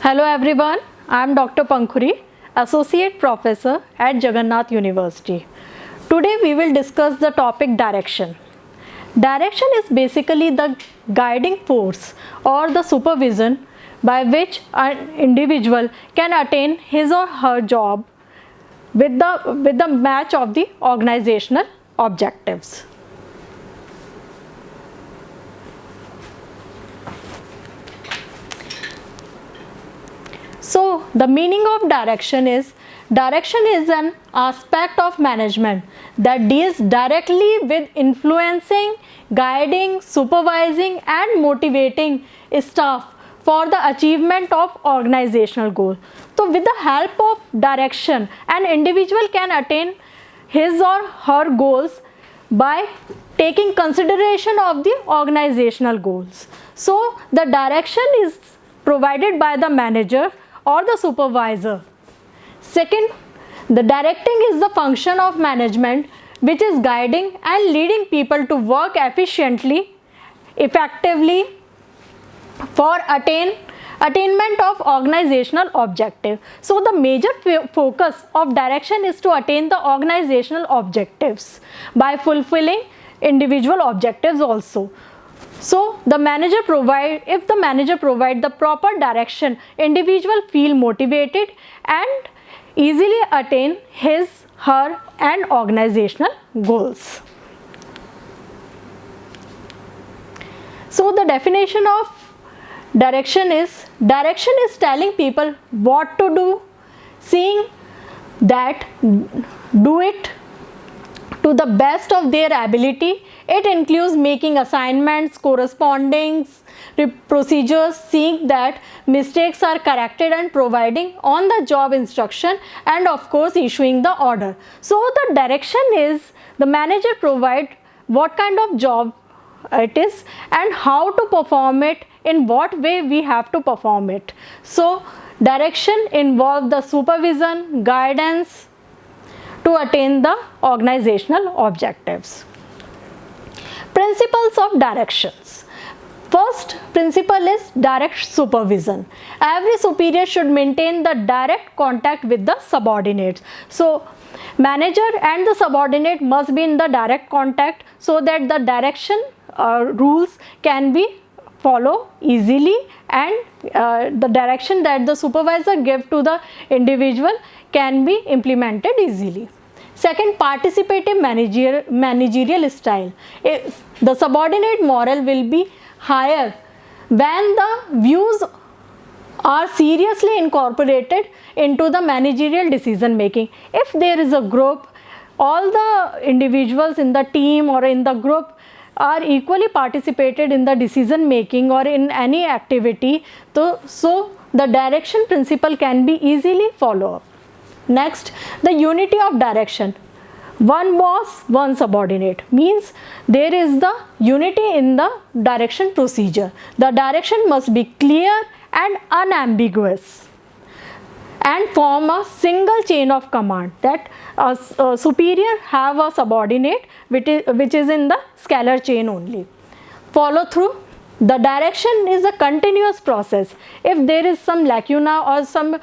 Hello everyone, I am Dr. Pankhuri, Associate Professor at Jagannath University. Today we will discuss the topic direction. Direction is basically the guiding force or the supervision by which an individual can attain his or her job with the match of the organizational objectives. So the meaning of direction is an aspect of management that deals directly with influencing, guiding, supervising and motivating staff for the achievement of organizational goal. So with the help of direction, an individual can attain his or her goals by taking consideration of the organizational goals. So the direction is provided by the manager or the supervisor. Second, the directing is the function of management which is guiding and leading people to work efficiently, effectively for attainment of organizational objective. So the major focus of direction is to attain the organizational objectives by fulfilling individual objectives also. So if the manager provide the proper direction, individual feel motivated and easily attain his, her and organizational goals. So the definition of direction is telling people what to do, seeing that do it to the best of their ability. It includes making assignments, corresponding procedures, seeing that mistakes are corrected and providing on the job instruction and of course issuing the order. So the direction is the manager provide what kind of job it is and how to perform it, in what way we have to perform it. So direction involves the supervision, guidance to attain the organizational objectives. Principles of directions. First principle is direct supervision. Every superior should maintain the direct contact with the subordinates. So manager and the subordinate must be in the direct contact so that the direction rules can be followed easily and the direction that the supervisor give to the individual can be implemented easily. Second, participative managerial style. The subordinate morale will be higher when the views are seriously incorporated into the managerial decision making. If there is a group, all the individuals in the team or in the group are equally participated in the decision making or in any activity, so the direction principle can be easily followed. Next, the unity of direction. One boss, one subordinate means there is the unity in the direction procedure. The direction must be clear and unambiguous and form a single chain of command, that a superior have a subordinate which is in the scalar chain only. Follow through. The direction is a continuous process. If there is some lacuna or some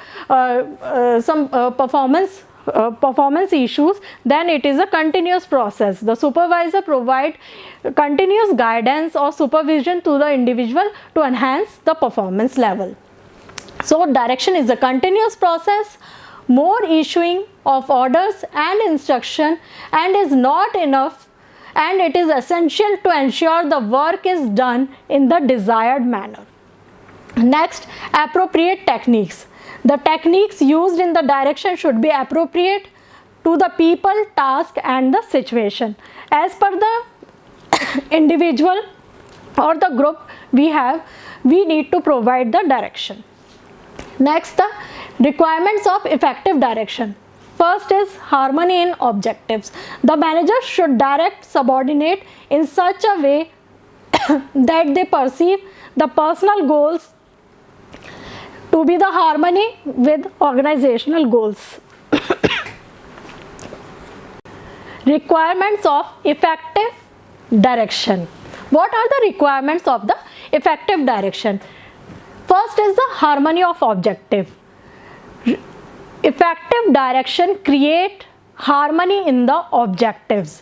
performance issues, then it is a continuous process. The supervisor provide continuous guidance or supervision to the individual to enhance the performance level. So direction is a continuous process. More issuing of orders and instruction and is not enough, and it is essential to ensure the work is done in the desired manner. Next, appropriate techniques. The techniques used in the direction should be appropriate to the people, task and the situation. As per the individual or the group we need to provide the direction. Next, the requirements of effective direction. First is harmony in objectives. The manager should direct subordinate in such a way that they perceive the personal goals to be the harmony with organizational goals. Requirements of effective direction. What are the requirements of the effective direction? first is the harmony of objective. Effective direction create harmony in the objectives.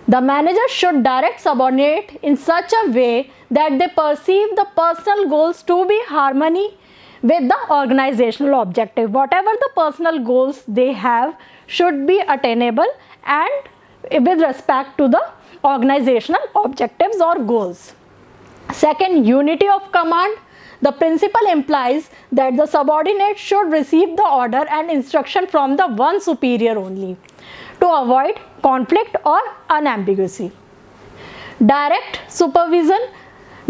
The manager should direct subordinate in such a way that they perceive the personal goals to be harmony with the organizational objective. Whatever the personal goals they have should be attainable and with respect to the organizational objectives or goals. Second, unity of command. The principle implies that the subordinate should receive the order and instruction from the one superior only to avoid conflict or unambiguity. Direct supervision.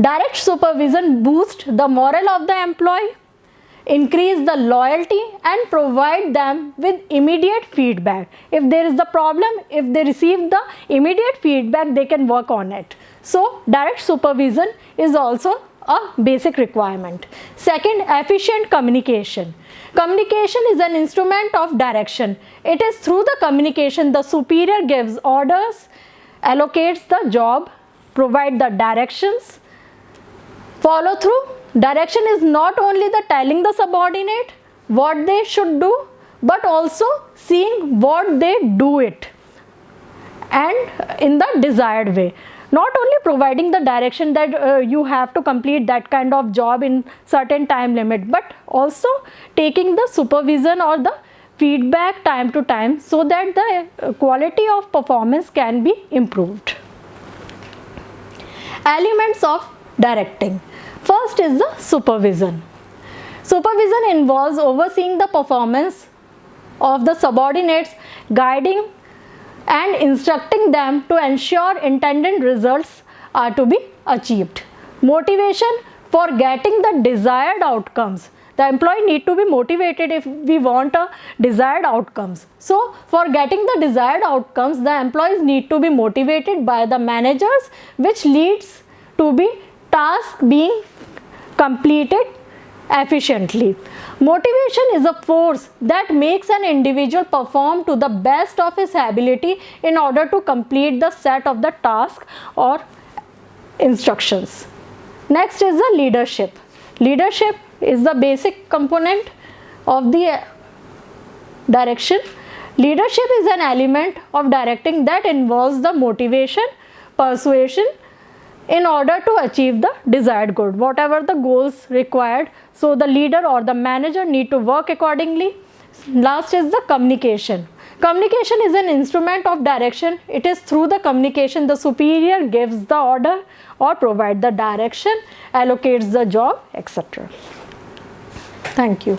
Direct supervision boosts the morale of the employee, increase the loyalty and provide them with immediate feedback. If there is the problem, if they receive the immediate feedback, they can work on it. So direct supervision is also a basic requirement. Second, efficient communication. Communication is an instrument of direction. It is through the communication the superior gives orders, allocates the job, provide the directions. Follow through. Direction is not only the telling the subordinate what they should do, but also seeing what they do it and in the desired way. Not only providing the direction that you have to complete that kind of job in certain time limit, but also taking the supervision or the feedback time to time so that the quality of performance can be improved. Elements of directing. First is the supervision. Supervision involves overseeing the performance of the subordinates, guiding and instructing them to ensure intended results are to be achieved. Motivation for getting the desired outcomes. The employee need to be motivated if we want a desired outcomes. So for getting the desired outcomes, the employees need to be motivated by the managers, which leads to be task being completed efficiently. Motivation is a force that makes an individual perform to the best of his ability in order to complete the set of the task or instructions. Next is the leadership. Leadership is the basic component of the direction. Leadership is an element of directing that involves the motivation, persuasion, in order to achieve the desired good, whatever the goals required. So the leader or the manager need to work accordingly. Last is the communication. Communication is an instrument of direction. It is through the communication the superior gives the order or provide the direction, allocates the job, etc. Thank you.